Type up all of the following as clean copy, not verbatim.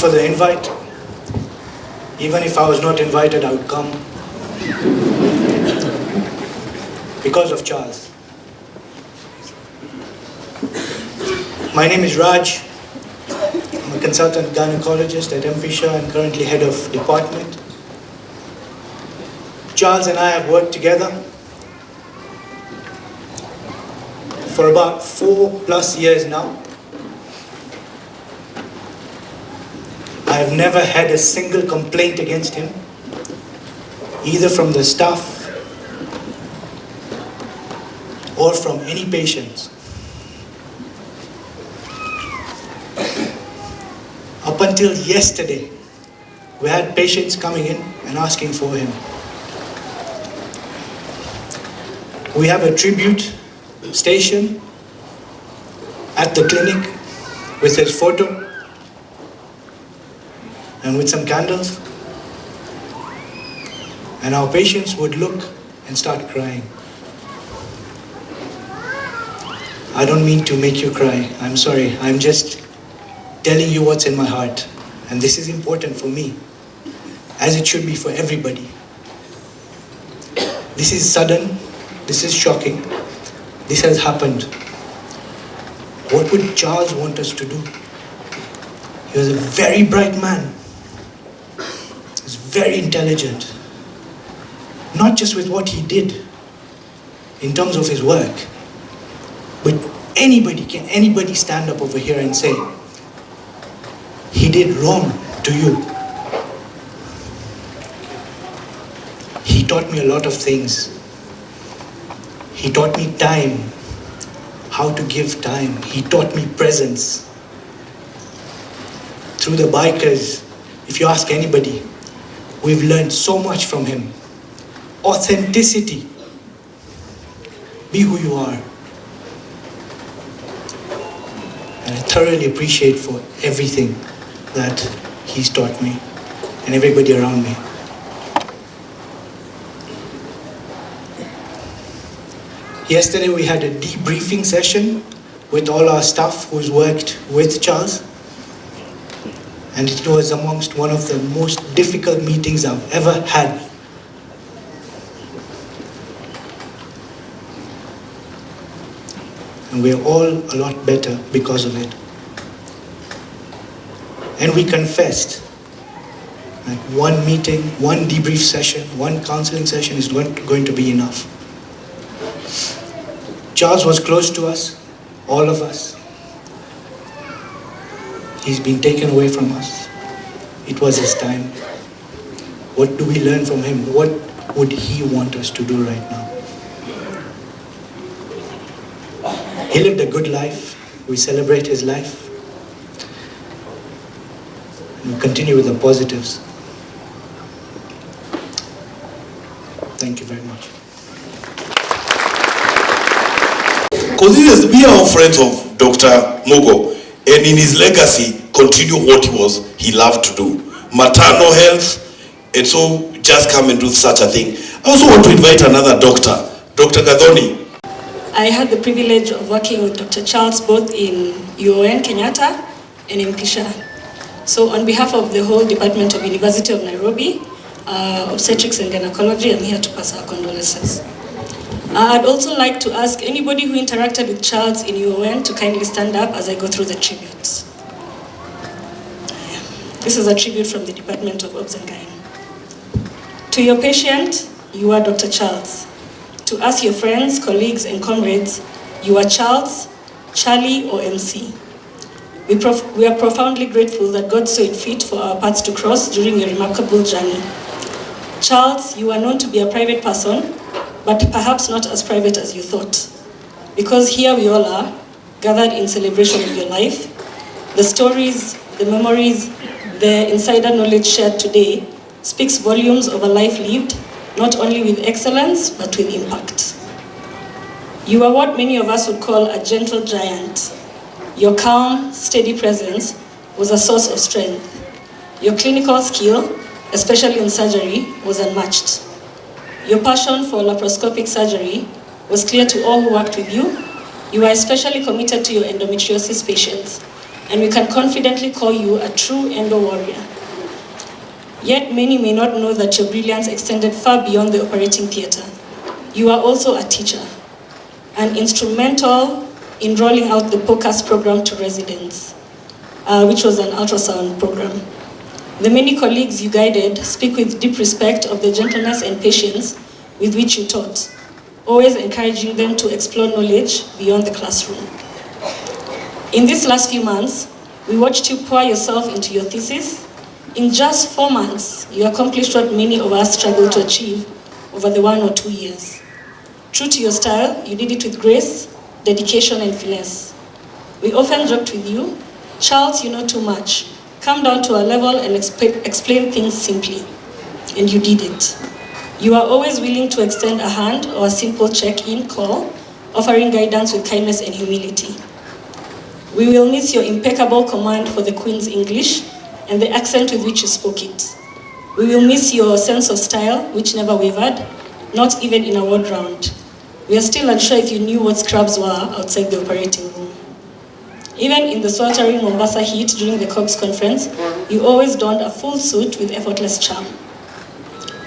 for the invite. Even if I was not invited, I would come. Because of Charles. My name is Raj. I'm a consultant gynecologist at MP Shah and currently head of department. Charles and I have worked together for about 4+ years now. I have never had a single complaint against him, either from the staff or from any patients. Up until yesterday, we had patients coming in and asking for him. We have a tribute station at the clinic with his photo and with some candles. And our patients would look and start crying. I don't mean to make you cry. I'm sorry. I'm just telling you what's in my heart. And this is important for me, as it should be for everybody. This is sudden. This is shocking. This has happened. What would Charles want us to do? He was a very bright man. He was very intelligent. Not just with what he did in terms of his work, but can anybody stand up over here and say, he did wrong to you? He taught me a lot of things. He taught me time, how to give time. He taught me presence. Through the bikers, if you ask anybody, we've learned so much from him. Authenticity. Be who you are. And I thoroughly appreciate for everything that he's taught me and everybody around me. Yesterday we had a debriefing session with all our staff who's worked with Charles. And it was amongst one of the most difficult meetings I've ever had. And we're all a lot better because of it. And we confessed that one meeting, one debrief session, one counseling session is going to be enough. Charles was close to us, all of us. He's been taken away from us. It was his time. What do we learn from him? What would he want us to do right now? He lived a good life. We celebrate his life. And we continue with the positives. Thank you very much. Because we are friends of Dr. Mugo, and in his legacy, continue what he loved to do. Maternal health, and so just come and do such a thing. I also want to invite another doctor, Dr. Gadhoni. I had the privilege of working with Dr. Charles both in UON Kenyatta and MP Shah. So on behalf of the whole Department of University of Nairobi, Obstetrics and Gynecology, I'm here to pass our condolences. I'd also like to ask anybody who interacted with Charles in UON to kindly stand up as I go through the tributes. This is a tribute from the Department of Obs and Gyn. To your patient, you are Dr. Charles. To us, your friends, colleagues, and comrades, you are Charles, Charlie, or MC. We are profoundly grateful that God saw it fit for our paths to cross during your remarkable journey. Charles, you are known to be a private person, but perhaps not as private as you thought. Because here we all are, gathered in celebration of your life. The stories, the memories, the insider knowledge shared today speaks volumes of a life lived, not only with excellence, but with impact. You are what many of us would call a gentle giant. Your calm, steady presence was a source of strength. Your clinical skill, especially in surgery, was unmatched. Your passion for laparoscopic surgery was clear to all who worked with you. You are especially committed to your endometriosis patients. and we can confidently call you a true endo warrior. Yet many may not know that your brilliance extended far beyond the operating theatre. You are also a teacher, and instrumental in rolling out the POCUS program to residents, which was an ultrasound program. The many colleagues you guided speak with deep respect of the gentleness and patience with which you taught, always encouraging them to explore knowledge beyond the classroom. In these last few months, we watched you pour yourself into your thesis. In just 4 months, you accomplished what many of us struggled to achieve over the 1 or 2 years. True to your style, you did it with grace, dedication, and finesse. We often joked with you, Charles, you know too much. Come down to our level and explain things simply. And you did it. You are always willing to extend a hand or a simple check-in call, offering guidance with kindness and humility. We will miss your impeccable command for the Queen's English and the accent with which you spoke it. We will miss your sense of style, which never wavered, not even in a word round. We are still unsure if you knew what scrubs were outside the operating room. Even in the sweltering Mombasa heat during the COGS conference, you always donned a full suit with effortless charm.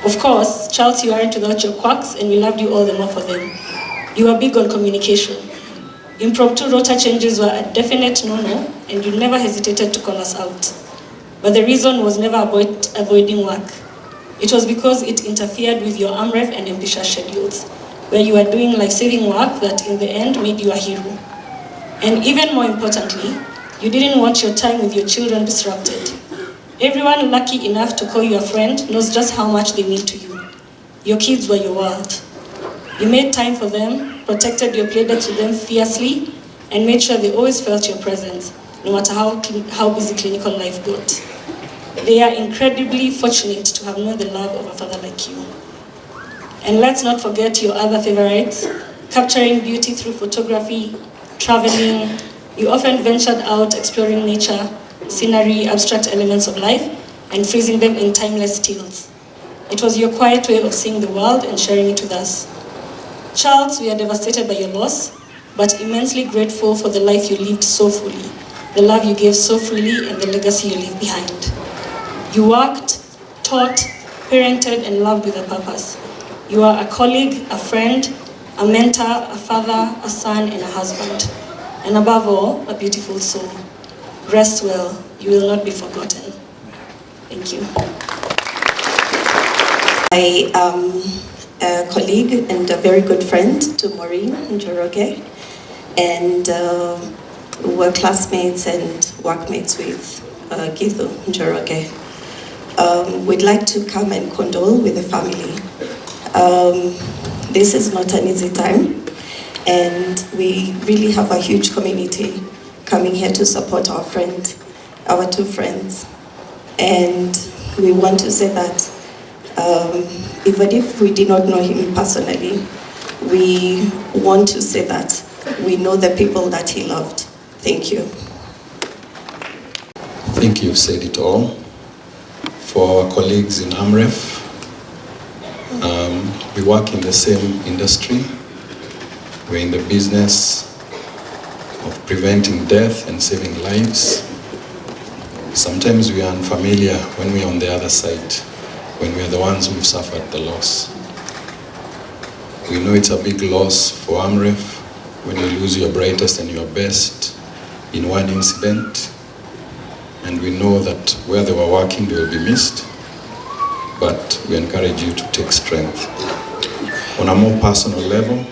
Of course, Charles, you aren't without your quirks, and we loved you all the more for them. You are big on communication. Impromptu rota changes were a definite no-no, and you never hesitated to call us out. But the reason was never avoiding work. It was because it interfered with your AMREF and MP Shah schedules, where you were doing life-saving work that in the end made you a hero. And even more importantly, you didn't want your time with your children disrupted. Everyone lucky enough to call you a friend knows just how much they mean to you. Your kids were your world. You made time for them, protected your playdates with them fiercely, and made sure they always felt your presence, no matter how busy clinical life got. They are incredibly fortunate to have known the love of a father like you. And let's not forget your other favorites, capturing beauty through photography, traveling. You often ventured out exploring nature, scenery, abstract elements of life, and freezing them in timeless stills. It was your quiet way of seeing the world and sharing it with us. Charles, we are devastated by your loss, but immensely grateful for the life you lived so fully, the love you gave so freely, and the legacy you leave behind. You worked, taught, parented, and loved with a purpose. You are a colleague, a friend, a mentor, a father, a son, and a husband. And above all, a beautiful soul. Rest well, you will not be forgotten. Thank you. I am a colleague and a very good friend to Maureen Njoroge, and we're classmates and workmates with Githu Njoroge. We'd like to come and condole with the family. This is not an easy time, and we really have a huge community coming here to support our friend, our two friends. And we want to say that even if we did not know him personally, we want to say that we know the people that he loved. Thank you. I think you've said it all. For our colleagues in AMREF, we work in the same industry. We're in the business of preventing death and saving lives. Sometimes we are unfamiliar when we're on the other side, when we're the ones who've suffered the loss. We know it's a big loss for AMREF when you lose your brightest and your best in one incident. And we know that where they were working, they will be missed. But we encourage you to take strength. On a more personal level,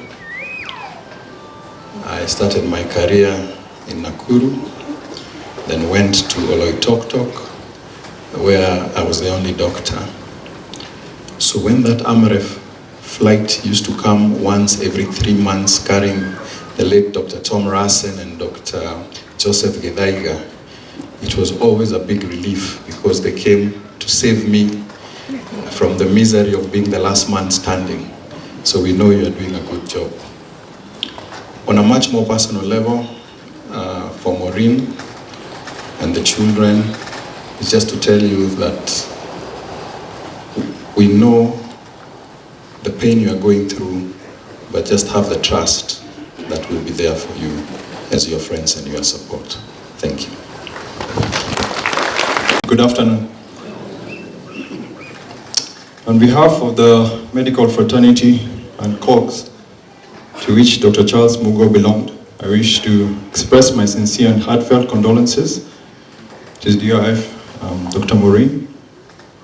I started my career in Nakuru, then went to Oloitoktok, where I was the only doctor. So when that AMREF flight used to come once every 3 months, carrying the late Dr. Tom Rassen and Dr. Joseph Gedaiga, it was always a big relief because they came to save me from the misery of being the last man standing. So we know you are doing a good job. On a much more personal level, for Maureen and the children, it's just to tell you that we know the pain you are going through, but just have the trust that we'll be there for you as your friends and your support. Thank you. Good afternoon. On behalf of the medical fraternity and corps to which Dr. Charles Mugo belonged, I wish to express my sincere and heartfelt condolences to his DRF, Dr. Maureen,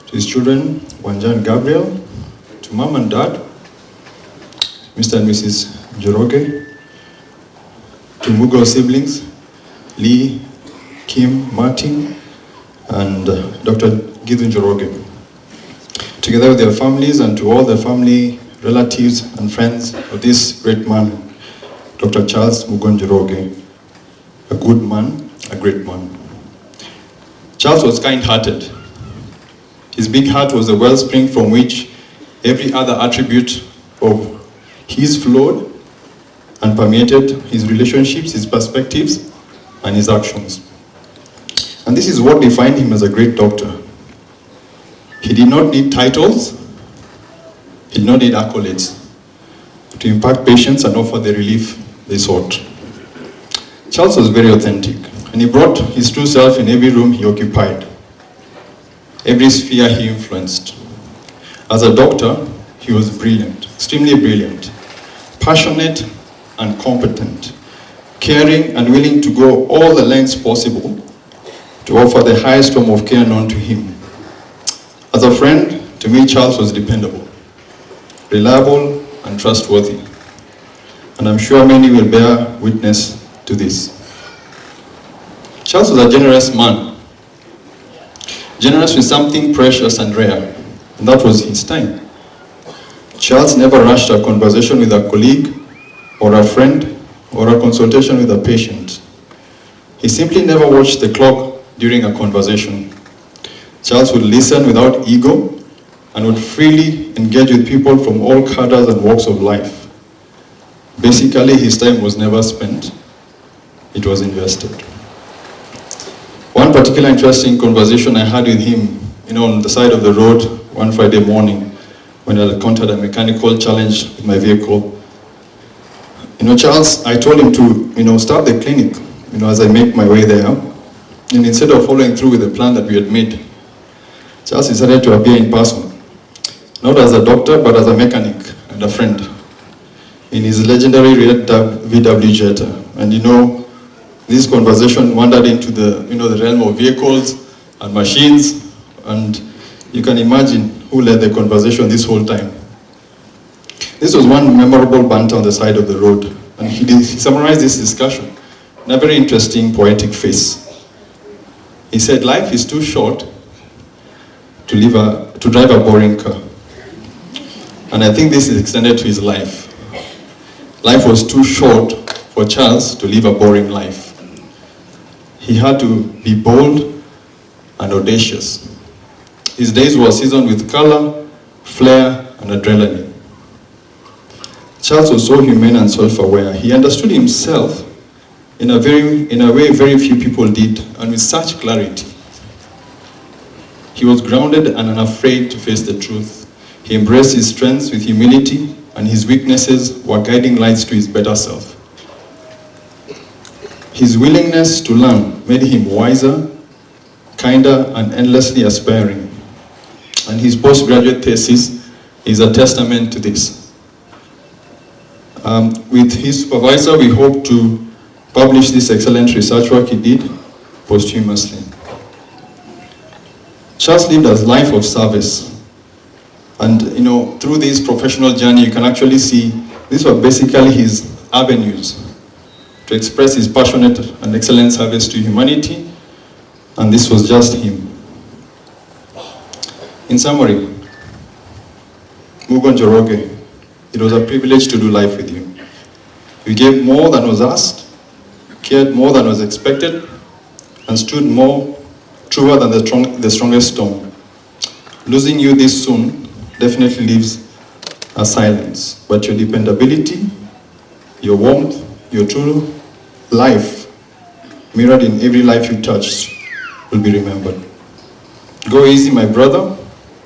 to his children, Wanja and Gabriel, to mom and dad, Mr. and Mrs. Njoroge, to Mugo siblings, Lee, Kim, Martin, and Dr. Gideon Njoroge, together with their families, and to all the family, relatives, and friends of this great man, Dr. Charles Mugo Njoroge, a good man, a great man. Charles was kind-hearted. His big heart was a wellspring from which every other attribute of his flowed and permeated his relationships, his perspectives, and his actions. And this is what defined him as a great doctor. He did not need titles, he did not need accolades to impact patients and offer the relief they sought. Charles was very authentic, and he brought his true self in every room he occupied, every sphere he influenced. As a doctor, he was brilliant, extremely brilliant, passionate and competent, caring and willing to go all the lengths possible to offer the highest form of care known to him. As a friend, to me, Charles was dependable, reliable, and trustworthy. And I'm sure many will bear witness to this. Charles was a generous man, generous with something precious and rare, and that was his time. Charles never rushed a conversation with a colleague, or a friend, or a consultation with a patient. He simply never watched the clock during a conversation. Charles would listen without ego and would freely engage with people from all cadres and walks of life. Basically, his time was never spent, it was invested. One particular interesting conversation I had with him, on the side of the road one Friday morning when I encountered a mechanical challenge with my vehicle. Charles, I told him to, start the clinic, as I make my way there. And instead of following through with the plan that we had made, Charles decided to appear in person, not as a doctor, but as a mechanic and a friend, in his legendary red VW Jetta. And this conversation wandered into the realm of vehicles and machines, and you can imagine who led the conversation this whole time. This was one memorable banter on the side of the road, and he summarized this discussion in a very interesting poetic phrase. He said, life is too short to drive a boring car. And I think this is extended to his life. Life was too short for Charles to live a boring life. He had to be bold and audacious. His days were seasoned with color, flair, and adrenaline. Charles was so humane and self-aware. He understood himself in a way very few people did, and with such clarity. He was grounded and unafraid to face the truth. He embraced his strengths with humility, and his weaknesses were guiding lights to his better self. His willingness to learn made him wiser, kinder, and endlessly aspiring. And his postgraduate thesis is a testament to this. With his supervisor, we hope to publish this excellent research work he did posthumously. Charles lived a life of service. And through this professional journey, you can actually see these were basically his avenues to express his passionate and excellent service to humanity, and this was just him. In summary, Mugo Njoroge, it was a privilege to do life with you. You gave more than was asked, cared more than was expected, and stood more truer than the strongest storm. Losing you this soon definitely leaves a silence, but your dependability, your warmth, your true life, mirrored in every life you touched, will be remembered. Go easy, my brother,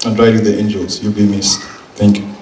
and ride with the angels. You'll be missed. Thank you.